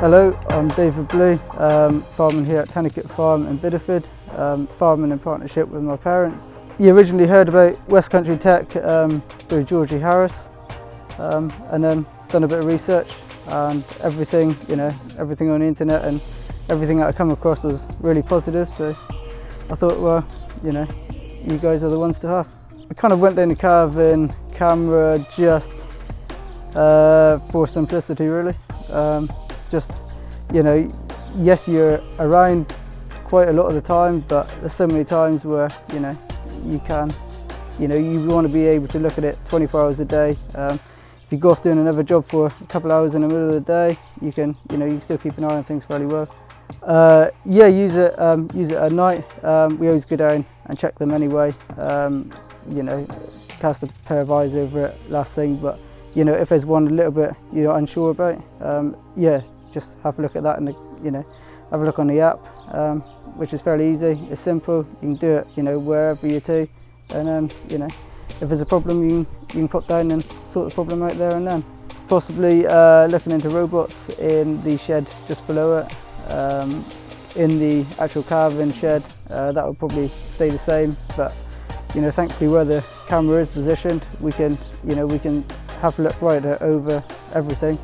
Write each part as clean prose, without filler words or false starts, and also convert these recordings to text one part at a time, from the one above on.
Hello, I'm David Blue, farming here at Tennacott farm in Bideford, farming in partnership with my parents. You originally heard about West Country Tech through Georgie Harris, and then done a bit of research, and everything on the internet and everything that I come across was really positive. So I thought, well, you guys are the ones to have. I kind of went down the Calving camera just for simplicity, really. Yes, you're around quite a lot of the time, but there's so many times where you want to be able to look at it 24 hours a day. If you go off doing another job for a couple of hours in the middle of the day, you can still keep an eye on things fairly well. Use it at night. We always go down and check them anyway. Cast a pair of eyes over it last thing, but if there's one a little bit you're unsure about, just have a look at that and have a look on the app, which is fairly easy. It's simple. You can do it wherever you're to, and if there's a problem, you can pop down and sort the problem out there and then. Possibly looking into robots in the shed just below it. In the actual calving shed, that would probably stay the same, but thankfully where the camera is positioned, we can have a look right over everything,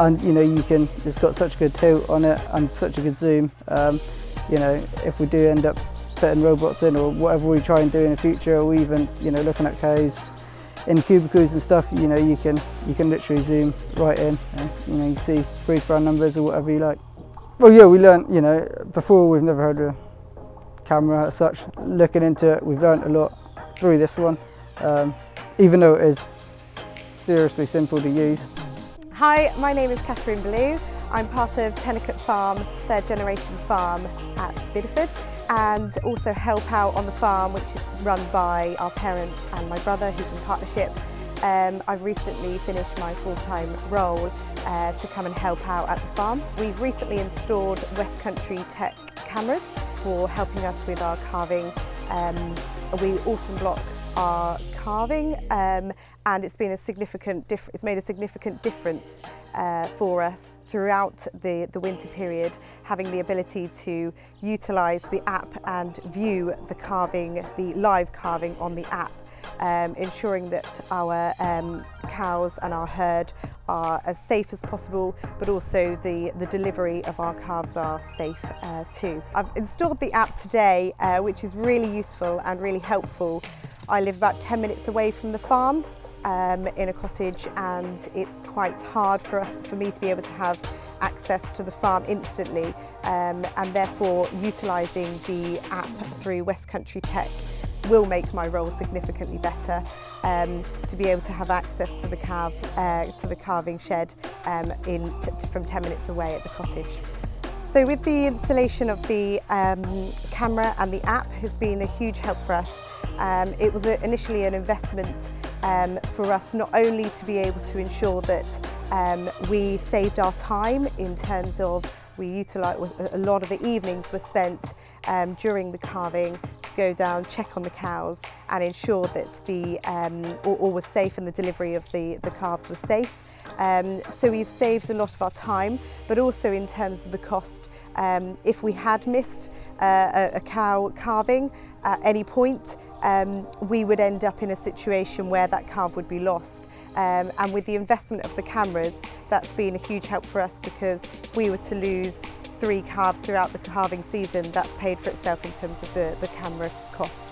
and it's got such a good tilt on it and such a good zoom. If we do end up putting robots in, or whatever we try and do in the future, or even looking at cows in cubicles and stuff, you can literally zoom right in. You see freeze brand numbers or whatever you like. Well, yeah, we learned. Before we've never heard of a camera as such. Looking into it, we've learned a lot through this one, even though it is seriously simple to use. Hi, my name is Catherine Blue. I'm part of Tennacott Farm, third generation farm at Bideford, and also help out on the farm, which is run by our parents and my brother, who's in partnership. I've recently finished my full-time role to come and help out at the farm. We've recently installed West Country Tech cameras for helping us with our calving. We autumn block our calving, and it's made a significant difference for us throughout the winter period, having the ability to utilise the app and view the live calving on the app, ensuring that our cows and our herd are as safe as possible, but also the delivery of our calves are safe too. I've installed the app today, which is really useful and really helpful. I live about 10 minutes away from the farm in a cottage, and it's quite hard for me to be able to have access to the farm instantly, and therefore utilising the app through West Country Tech will make my role significantly better, to be able to have access to the calving shed from 10 minutes away at the cottage. So with the installation of the camera and the app has been a huge help for us. It was initially an investment for us, not only to be able to ensure that we saved our time in terms of we utilised a lot of the evenings were spent during the calving to go down, check on the cows and ensure that all was safe and the delivery of the calves was safe. So we've saved a lot of our time, but also in terms of the cost. If we had missed a cow calving at any point, we would end up in a situation where that calf would be lost. And with the investment of the cameras, that's been a huge help for us, because if we were to lose 3 calves throughout the calving season, that's paid for itself in terms of the camera cost.